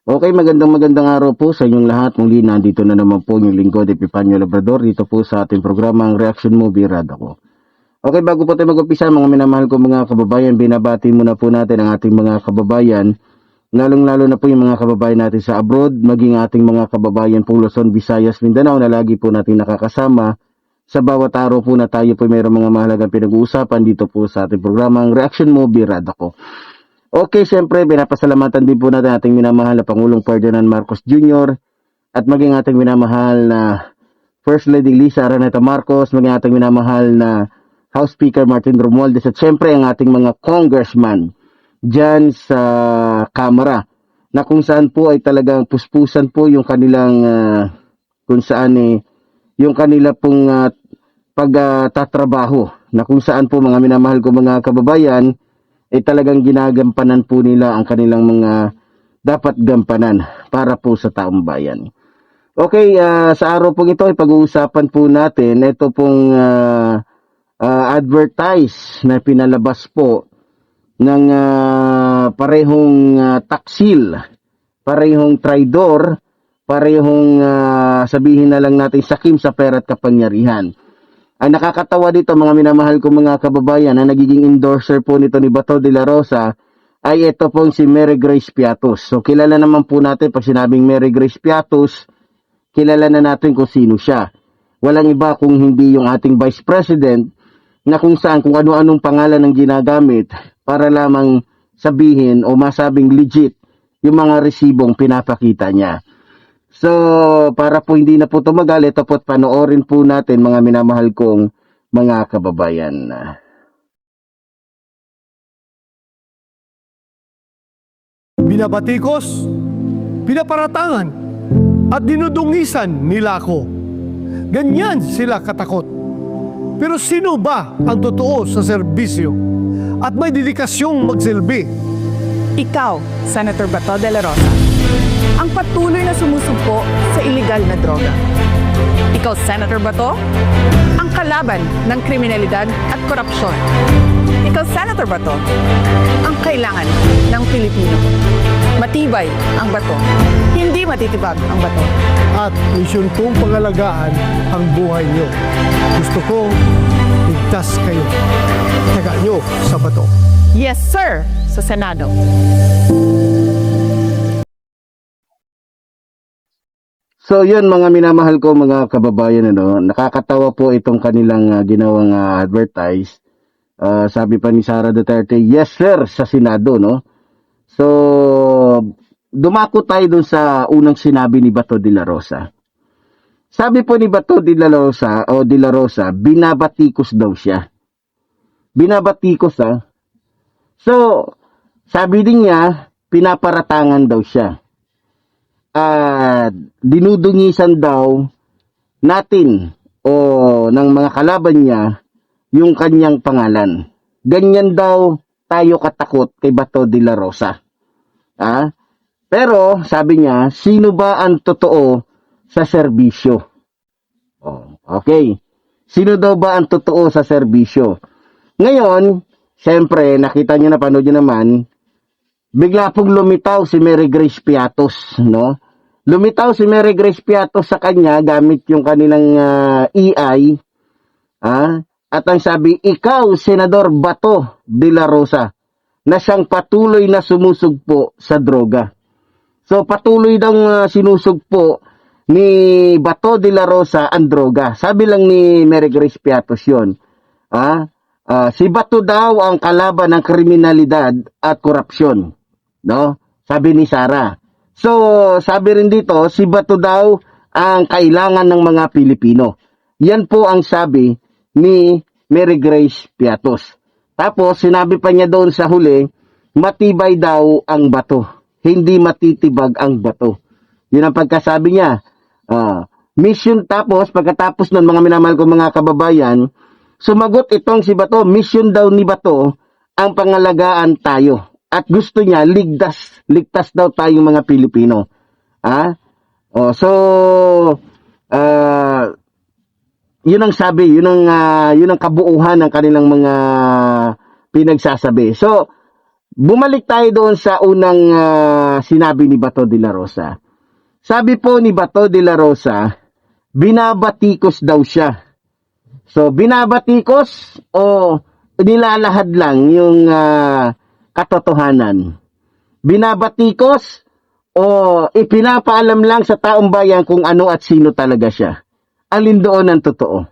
Okay, magandang araw po sa inyong lahat. Muli nandito na naman po yung lingkod Epifanio Labrador dito po sa ating programang Reaction Movie Rad Ako. Okay, bago po tayo mag-umpisa, mga minamahal ko mga kababayan, binabati muna po natin ang ating mga kababayan, lalong-lalo na po yung mga kababayan natin sa abroad, maging ating mga kababayan po Luzon, Visayas, Mindanao na lagi po natin nakakasama sa bawat araw po na tayo po mayroong mga mahalagang pinag-uusapan dito po sa ating programang Reaction Movie Rad Ako. Okay, siyempre, pinapasalamatan din po natin ating minamahal na Pangulong Ferdinand Marcos Jr. at maging ating minamahal na First Lady Lisa Araneta Marcos, maging ating minamahal na House Speaker Martin Romualdez at siyempre ang ating mga congressman dyan sa Kamara na kung saan po ay talagang puspusan po yung kanilang kung saan yung kanila pong pagtatrabaho na kung saan po mga minamahal ko mga kababayan talagang ginagampanan po nila ang kanilang mga dapat gampanan para po sa taong bayan. Okay, sa araw pong ito ay pag-uusapan po natin ito pong advertise na pinalabas po ng parehong taksil, parehong traidor, parehong sabihin na lang natin sakim sa pera at kapangyarihan. Ang nakakatawa dito mga minamahal ko mga kababayan na nagiging endorser po nito ni Bato de la Rosa ay ito pong si Mary Grace Piatos. So kilala naman po natin pag sinabing Mary Grace Piatos, kilala na natin kung sino siya. Walang iba kung hindi yung ating Vice President na kung saan kung ano-anong pangalan ang ginagamit para lamang sabihin o masabing legit yung mga resibong pinapakita niya. So, para po hindi na po tumagal, ito po't panoorin po natin mga minamahal kong mga kababayan. Binabatikos, pinaparatangan, at dinudungisan nila ako. Ganyan sila katakot. Pero sino ba ang totoo sa serbisyo at may dedikasyong magsilbi? Ikaw, Senator Bato de la Rosa, ang patuloy na sumusumpo sa iligal na droga. Ikaw, Senator Bato, ang kalaban ng kriminalidad at korupsyon. Ikaw, Senator Bato, ang kailangan ng Pilipino. Matibay ang bato, hindi matitibag ang bato. At misyon kong pangalagaan ang buhay niyo. Gusto ko ligtas kayo. Taga niyo sa bato. Yes, sir, sa Senado. So yun mga minamahal ko mga kababayan, nakakatawa po itong kanilang ginawang advertise. Sabi pa ni Sara Duterte, yes sir, sa Senado, no? So, dumako tayo dun sa unang sinabi ni Bato de la Rosa. Sabi po ni Bato de la Rosa, binabatikos daw siya. Binabatikos So, sabi din niya, pinaparatangan daw siya. Dinudungisan daw natin o ng mga kalaban niya yung kanyang pangalan. Ganyan daw tayo katakot kay Bato de la Rosa. Pero sabi niya, sino ba ang totoo sa serbisyo? Okay. Sino daw ba ang totoo sa serbisyo? Ngayon, siyempre, nakita niyo na, panood niyo naman, bigla pong lumitaw si Mary Grace Piatos, no? Lumitaw si Mary Grace Piatos sa kanya gamit yung kanilang EI, at ang sabi, ikaw, Senador Bato de la Rosa, na siyang patuloy na sumusugpo sa droga. So, patuloy daw sinusugpo ni Bato de la Rosa ang droga. Sabi lang ni Mary Grace Piatos yun. Si Bato daw ang kalaban ng kriminalidad at korupsyon. No? Sabi ni Sara. So, sabi rin dito, si Bato daw ang kailangan ng mga Pilipino. Yan po ang sabi ni Mary Grace Piatos. Tapos, sinabi pa niya doon sa huli, matibay daw ang bato. Hindi matitibag ang bato. Yun ang pagkasabi niya. Mission tapos, pagkatapos ng mga minamahal ko mga kababayan, sumagot itong si Bato, mission daw ni Bato, ang pangalagaan tayo. At gusto niya, ligtas daw tayong mga Pilipino. yun ang sabi, yun ang kabuuhan ng kanilang mga pinagsasabi. So, bumalik tayo doon sa unang sinabi ni Bato de la Rosa. Sabi po ni Bato de la Rosa, binabatikos daw siya. So, binabatikos o nilalahad lang yung katotohanan. Binabatikos o ipinapaalam lang sa taong bayan kung ano at sino talaga siya. Alin doon ang totoo?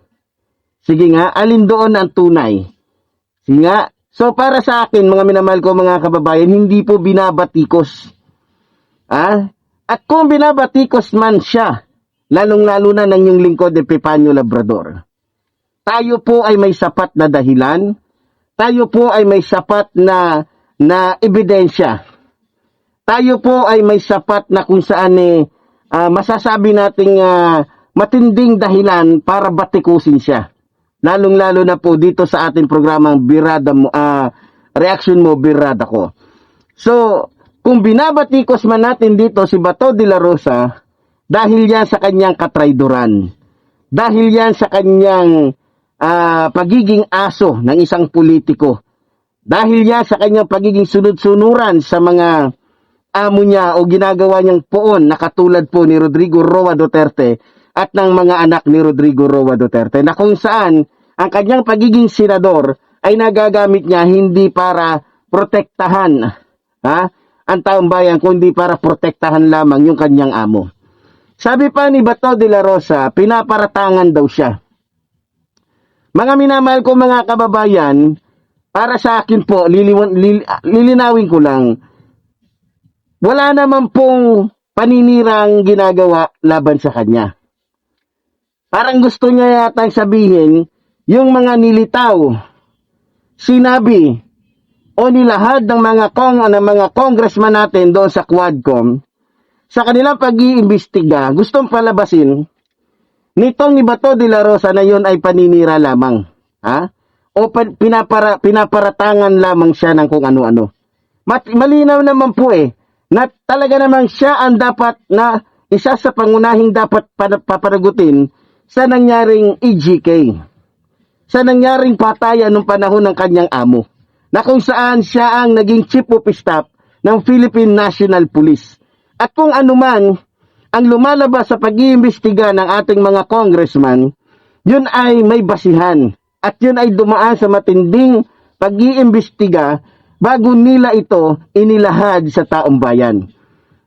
Sige nga, alin doon ang tunay? Sige nga. So, para sa akin, mga minamahal ko mga kababayan, hindi po binabatikos. At kung binabatikos man siya, lalong-lalo na ng yung lingkod Epifanio Labrador, tayo po ay may sapat na dahilan, tayo po ay may sapat na ebidensya, tayo po ay may sapat na kung saan masasabi nating matinding dahilan para batikusin siya. Lalong-lalo na po dito sa ating programang Birada mo, Reaction Mo, Birada Ko. So, kung binabatikos man natin dito si Bato de la Rosa, dahil yan sa kanyang katrayduran, dahil yan sa kanyang pagiging aso ng isang politiko, dahil yan sa kanyang pagiging sunod-sunuran sa mga amo niya o ginagawa niyang poon na katulad po ni Rodrigo Roa Duterte at ng mga anak ni Rodrigo Roa Duterte, na kung saan ang kanyang pagiging senador ay nagagamit niya hindi para protektahan ang taong bayan, kundi para protektahan lamang yung kanyang amo. Sabi pa ni Bato de la Rosa, pinaparatangan daw siya. Mga minamahal ko mga kababayan, para sa akin po, lilinawin ko lang, wala naman pong paninirang ginagawa laban sa kanya. Parang gusto niya yata sabihin, yung mga nilitaw, sinabi, o nilahad ng mga congressman natin doon sa Quadcom, sa kanilang pag-iimbestiga, gustong palabasin, nitong ni Bato de la Rosa na yun ay paninira lamang. O pinaparatangan lamang siya ng kung ano-ano. Malinaw naman po na talaga naman siya ang dapat na isa sa pangunahing dapat papanagutin sa nangyaring EGK. Sa nangyaring patayan nung panahon ng kanyang amo, na kung saan siya ang naging chief of staff ng Philippine National Police. At kung anuman ang lumalabas sa pag-iimbestiga ng ating mga congressman, yun ay may basihan at yun ay dumaan sa matinding pag-iimbestiga bago nila ito inilahad sa taong bayan.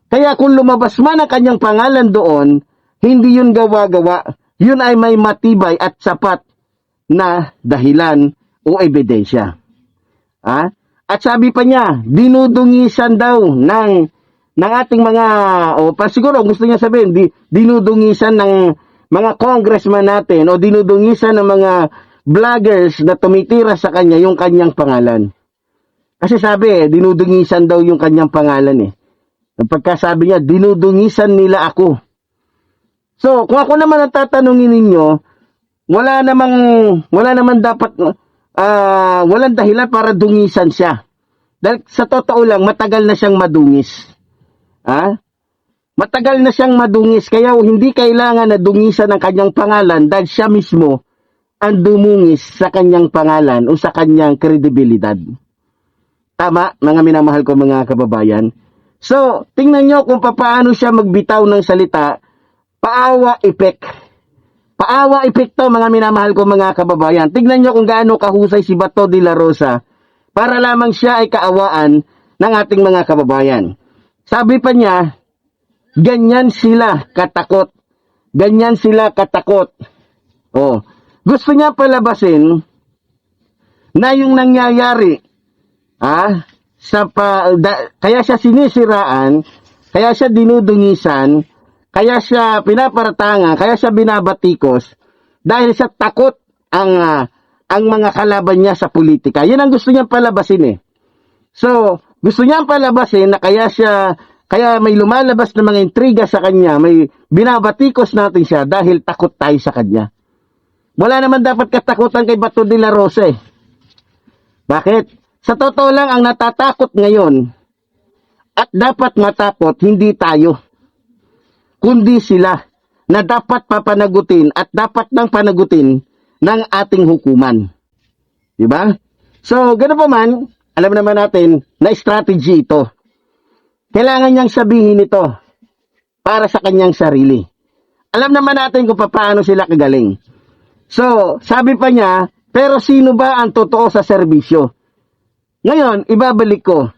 Kaya kung lumabas man ang kanyang pangalan doon, hindi yun gawa-gawa, yun ay may matibay at sapat na dahilan o ebidensya. At sabi pa niya, dinudungisan daw ng ating mga, siguro gusto niya sabihin, dinudungisan ng mga congressman natin o dinudungisan ng mga vloggers na tumitira sa kanya yung kanyang pangalan. Kasi sabi dinudungisan daw yung kanyang pangalan Pagkasabi niya, dinudungisan nila ako. So, kung ako naman ang tatanungin ninyo, wala namang dapat, walang dahilan para dungisan siya. Dahil sa totoo lang, matagal na siyang madungis. Matagal na siyang madungis, kaya hindi kailangan na dungisan ang kanyang pangalan dahil siya mismo ang dumungis sa kanyang pangalan o sa kanyang kredibilidad. Tama, mga minamahal ko mga kababayan. So, tingnan nyo kung paano siya magbitaw ng salita, paawa effect. Paawa effect to, mga minamahal ko mga kababayan. Tignan nyo kung gaano kahusay si Bato de la Rosa para lamang siya ay kaawaan ng ating mga kababayan. Sabi pa niya, ganyan sila katakot. Ganyan sila katakot. Gusto niya palabasin na yung nangyayari, kaya siya sinisiraan, kaya siya dinudungisan, kaya siya pinaparatangan, kaya siya binabatikos dahil sa takot ang mga kalaban niya sa politika. Yan ang gusto niyang palabasin So, gusto niyang palabasin na kaya may lumalabas na mga intriga sa kanya, may binabatikos natin siya dahil takot tayo sa kanya. Wala naman dapat katakutan kay Bato de la Rosa Bakit? Sa totoo lang, ang natatakot ngayon at dapat matakot hindi tayo, kundi sila. na dapat papanagutin at dapat nang panagutin ng ating hukuman. Diba? So, gano'n pa man, alam naman natin na strategy ito. Kailangan niyang sabihin ito para sa kanyang sarili. Alam naman natin kung paano sila kagaling. So, sabi pa niya, pero sino ba ang totoo sa serbisyo? Ngayon, ibabalik ko.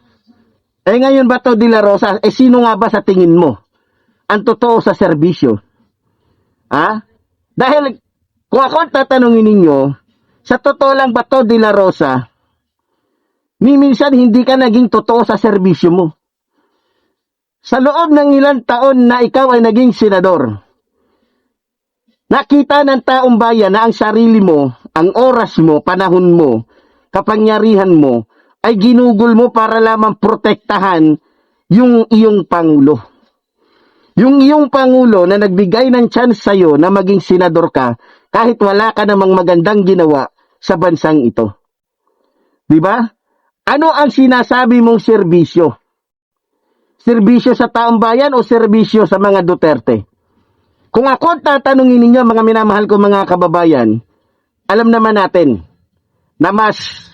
Ngayon Bato de la Rosa, sino nga ba sa tingin mo ang totoo sa serbisyo? Dahil, kung ako ang tatanungin ninyo, sa totoo lang Bato de la Rosa, minsan hindi ka naging totoo sa serbisyo mo. Sa loob ng ilang taon na ikaw ay naging senador, nakita ng taong bayan na ang sarili mo, ang oras mo, panahon mo, kapangyarihan mo, ay ginugol mo para lamang protektahan yung iyong Pangulo. Yung iyong Pangulo na nagbigay ng chance sa'yo na maging senador ka kahit wala ka namang magandang ginawa sa bansang ito. Diba? Ano ang sinasabi mong serbisyo? Serbisyo sa taong bayan o serbisyo sa mga Duterte? Kung ako tatanungin ninyo, mga minamahal ko mga kababayan, alam naman natin na mas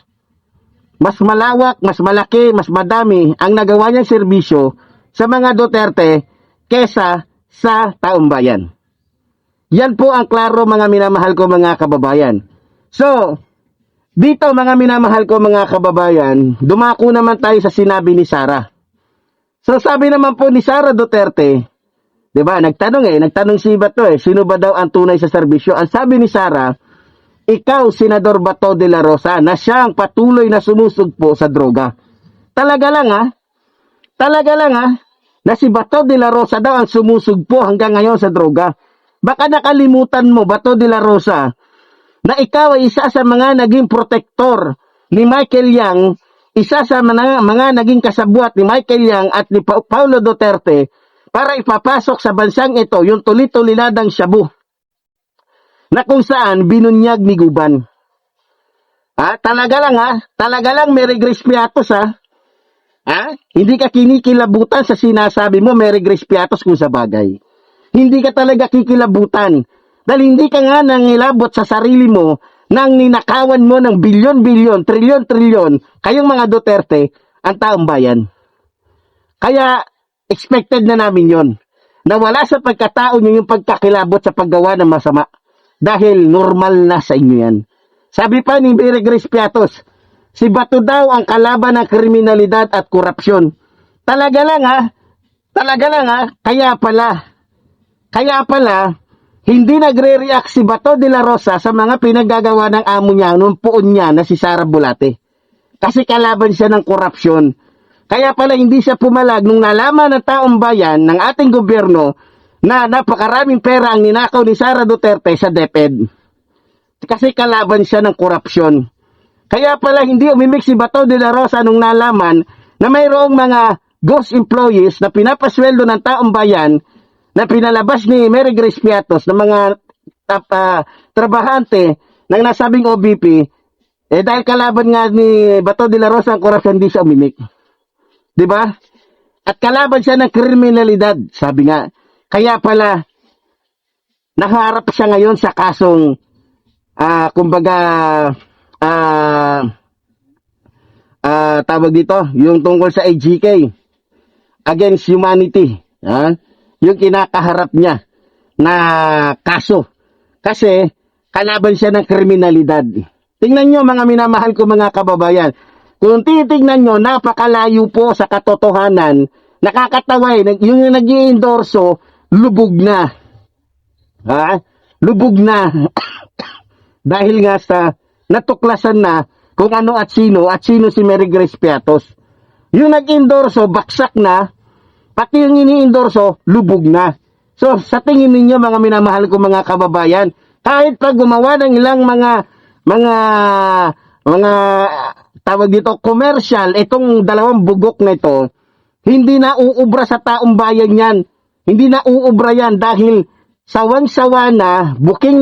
malawak, mas malaki, mas madami ang nagawa niyang serbisyo sa mga Duterte kesa sa taong bayan. Yan po ang klaro mga minamahal ko mga kababayan. So, dito mga minamahal ko mga kababayan, dumako naman tayo sa sinabi ni Sara. So sabi naman po ni Sara Duterte, 'di ba? Nagtanong si Bato sino ba daw ang tunay sa serbisyo? Ang sabi ni Sara, ikaw Senador Bato de la Rosa na siya ang patuloy na sumusugpo sa droga. Talaga lang na si Bato de la Rosa daw ang sumusugpo hanggang ngayon sa droga. Baka nakalimutan mo Bato de la Rosa na ikaw ay isa sa mga naging protektor ni Michael Yang, isa sa mga naging kasabwat ni Michael Yang at ni Paulo Duterte para ipapasok sa bansang ito yung tuli-tulinadang shabu na kung saan binunyag ni Guban. Talaga lang Mary Grace Piatos hindi ka kinikilabutan sa sinasabi mo Mary Grace Piatos kung sa bagay. Hindi ka talaga kikilabutan dahil hindi ka nga nangilabot sa sarili mo nang ninakawan mo ng bilyon-bilyon, trilyon-trilyon, kayong mga Duterte, ang taong bayan. Kaya, expected na namin yon na wala sa pagkatao nyo yung pagkakilabot sa paggawa ng masama. Dahil normal na sa inyo yan. Sabi pa ni Mary Grace Piatos, si Bato daw ang kalaban ng kriminalidad at korupsyon. Talaga lang kaya pala, hindi nagre-react si Bato de la Rosa sa mga pinaggagawa ng amo niya noong puon niya na si Sara Bolate. Kasi kalaban siya ng korupsyon. Kaya pala hindi siya pumalag nung nalaman ng taong bayan ng ating gobyerno na napakaraming pera ang ninakaw ni Sara Duterte sa DepEd. Kasi kalaban siya ng korupsyon. Kaya pala hindi umimik si Bato de la Rosa nung nalaman na mayroong mga ghost employees na pinapasweldo ng taong bayan na pinalabas ni Mary Grace Piatos ng mga trabahante ng nasabing OBP, dahil kalaban nga ni Bato de la Rosa ang korupsyon, hindi siya umimik. Diba? At kalaban siya ng kriminalidad, sabi nga. Kaya pala, naharap siya ngayon sa kasong, tawag dito, yung tungkol sa AGK, Against Humanity. Yung kinakaharap niya na kaso. Kasi, kalaban siya ng kriminalidad. Tingnan nyo mga minamahal ko mga kababayan. Kung titignan nyo, napakalayo po sa katotohanan. Nakakatawa yung nag-i-endorso, lubog na. Lubog na. Dahil nga sa natuklasan na kung ano at sino si Mary Grace Piatos. Yung nag-endorso, baksak na. Pati yung ini-endorso, lubog na. So, sa tingin ninyo, mga minamahal ko mga kababayan, kahit pag gumawa ng ilang mga tawag dito, commercial, itong dalawang bugok na ito, hindi na uubra sa taong bayan yan. Hindi na uubra yan dahil sawang-sawa na booking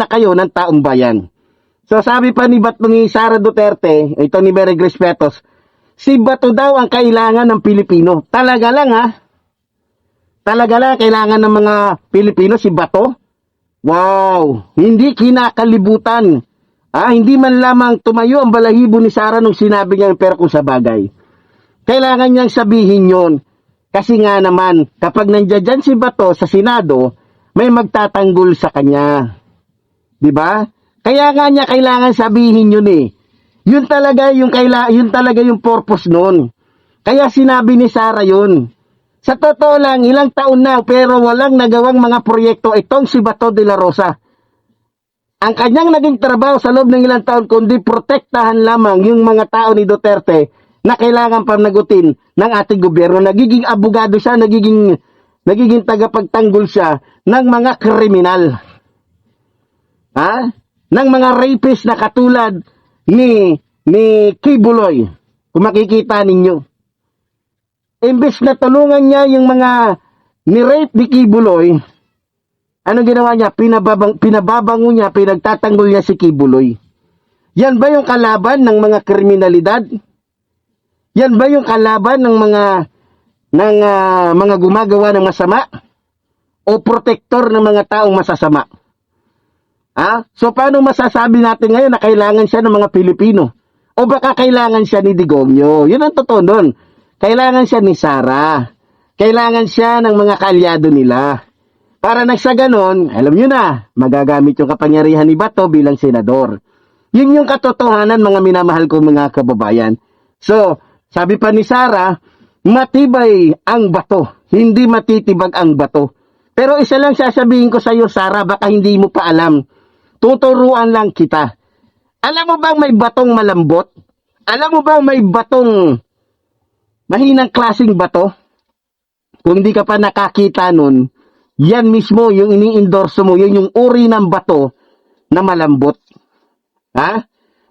na kayo ng taong bayan. So, sabi pa ni Sara Duterte, ito ni Mary Grace Piatos, si Bato daw ang kailangan ng Pilipino. Talaga lang Talaga lang, kailangan ng mga Pilipino si Bato? Wow! Hindi kinakalibutan. Hindi man lamang tumayo ang balahibo ni Sara nung sinabi niya pero kung sa bagay. Kailangan niyang sabihin yon. Kasi nga naman, kapag nandiyan si Bato sa Senado, may magtatanggol sa kanya. Diba? Kaya nga niya kailangan sabihin yun eh. Yun talaga yung purpose nun. Kaya sinabi ni Sara yun. Sa totoo lang, ilang taon na pero walang nagawang mga proyekto itong si Bato de la Rosa. Ang kanyang naging trabaho sa loob ng ilang taon kundi protektahan lamang yung mga tao ni Duterte na kailangan panagutin ng ating gobyerno. Nagiging abogado siya, nagiging tagapagtanggol siya ng mga kriminal. Ng mga rapist na katulad ni Kibuloy. Kung makikita ninyo. Imbes na tulungan niya yung mga ni-rape ni Kibuloy, ano ginawa niya? Pinababango niya, pinagtatanggol niya si Kibuloy. Yan ba yung kalaban ng mga kriminalidad? Yan ba yung kalaban ng mga gumagawa ng masama? O protektor ng mga taong masasama? So paano masasabi natin ngayon na kailangan siya ng mga Pilipino? O baka kailangan siya ni Digongyo? Yun ang totoo nun. Kailangan siya ni Sara. Kailangan siya ng mga kaalyado nila. Para nang sa ganon, alam nyo na, magagamit yung kapangyarihan ni Bato bilang senador. Yun yung katotohanan, mga minamahal ko mga kababayan. So, sabi pa ni Sara, matibay ang bato, hindi matitibag ang bato. Pero isa lang sasabihin ko sa iyo, Sara, baka hindi mo pa alam. Tuturuan lang kita. Alam mo bang may batong malambot? Alam mo bang may batong mahinang klaseng bato? Kung di ka pa nakakita nun, yan mismo yung ini-endorse mo, yun yung uri ng bato na malambot.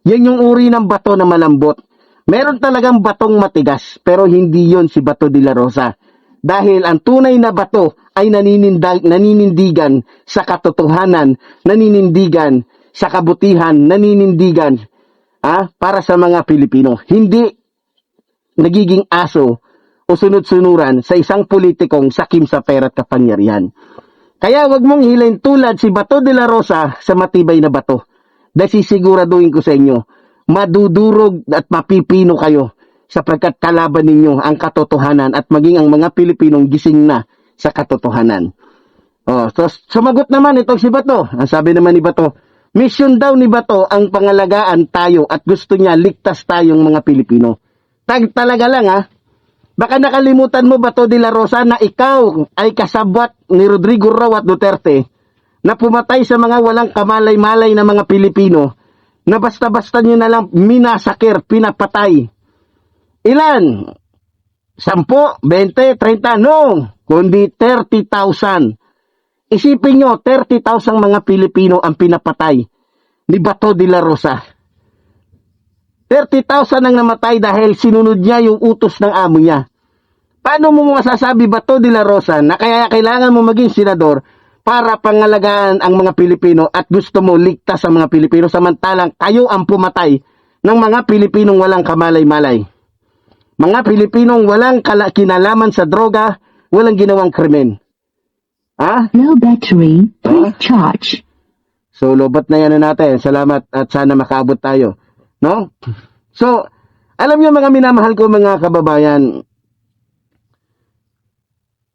Yan yung uri ng bato na malambot. Meron talagang batong matigas, pero hindi yon si Bato de la Rosa. Dahil ang tunay na bato ay naninindigan sa katotohanan, naninindigan sa kabutihan, naninindigan para sa mga Pilipino. Hindi nagiging aso o sunod-sunuran sa isang politikong sakim sa pera at kapangyarihan. Kaya wag mong hilain tulad si Bato de la Rosa sa matibay na bato. Dahil sisiguraduhin ko sa inyo, madudurog at mapipino kayo sapagkat kalaban ninyo ang katotohanan at maging ang mga Pilipinong gising na sa katotohanan. So sumagot naman itong si Bato. Ang sabi naman ni Bato, mission daw ni Bato ang pangalagaan tayo at gusto niya ligtas tayong mga Pilipino. Talaga lang Baka nakalimutan mo, Bato de la Rosa, na ikaw ay kasabwat ni Rodrigo Roa Duterte na pumatay sa mga walang kamalay-malay na mga Pilipino na basta-basta nyo na lang minasakir, pinapatay. Ilan? 10, 20, 30? No, kundi 30,000. Isipin nyo, 30,000 mga Pilipino ang pinapatay ni Bato de la Rosa. 30,000 ang namatay dahil sinunod niya yung utos ng amo niya. Paano mo masasabi, Bato de la Rosa, na kaya kailangan mo maging senador para pangalagaan ang mga Pilipino at gusto mo ligtas ang mga Pilipino samantalang kayo ang pumatay ng mga Pilipinong walang kamalay-malay. Mga Pilipinong walang kinalaman sa droga, walang ginawang krimen. Low battery, please charge. So, lobat na yan natin. Salamat at sana makaabot tayo. No? So, alam niyo mga minamahal ko mga kababayan,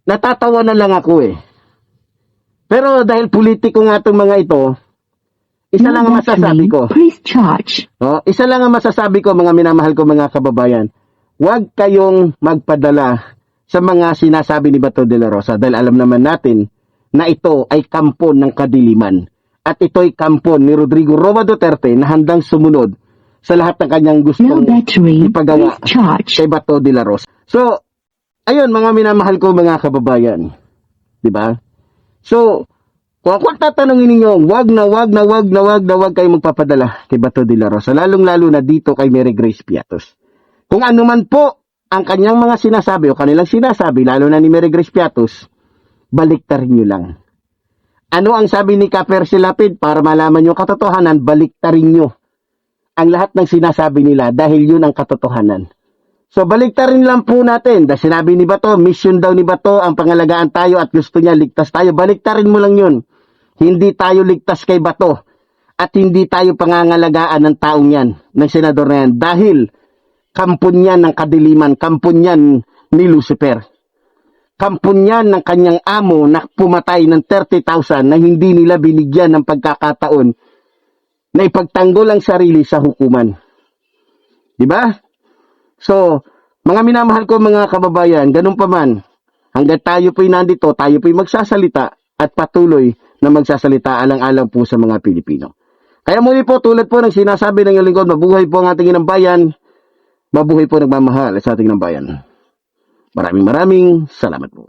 natatawa na lang ako Pero dahil politiko nga itong mga ito, isa lang ang masasabi ko. Please charge. Isa lang ang masasabi ko mga minamahal ko mga kababayan. Huwag kayong magpadala sa mga sinasabi ni Bato de la Rosa dahil alam naman natin na ito ay kampon ng kadiliman. At ito ay kampon ni Rodrigo Roa Duterte na handang sumunod sa lahat ng kanyang gustong ipagawa kay Bato de la Rosa. So, ayun mga minamahal ko mga kababayan. Diba? So, kung ako tatanungin ninyo, wag na kayong magpapadala kay Bato de la Rosa. Lalong-lalo na dito kay Mary Grace Piatos. Kung ano man po ang kanyang mga sinasabi o kanilang sinasabi, lalo na ni Mary Grace Piatos, baliktarin nyo lang. Ano ang sabi ni Kapersi Lapid? Para malaman nyo katotohanan, baliktarin nyo ang lahat ng sinasabi nila dahil yun ang katotohanan. So baliktarin lang po natin. Dahil sinabi ni Bato, mission daw ni Bato ang pangalagaan tayo at gusto niya ligtas tayo. Baliktarin mo lang yun. Hindi tayo ligtas kay Bato. At hindi tayo pangangalagaan ng taong yan, ng senador na yan. Dahil kampon yan ng kadiliman, kampon yan ni Lucifer. Kampon yan ng kanyang amo na pumatay ng 30,000 na hindi nila binigyan ng pagkakataon na ipagtanggol ang sarili sa hukuman. Diba? So, mga minamahal ko mga kababayan, ganun pa man, hanggat tayo po'y nandito, tayo po'y magsasalita at patuloy na magsasalita alang-alang po sa mga Pilipino. Kaya muli po, tulad po ng sinasabi ng iyong lingkod, mabuhay po ang ating inang bayan, mabuhay po nagmamahal sa ating inang bayan. Maraming salamat po.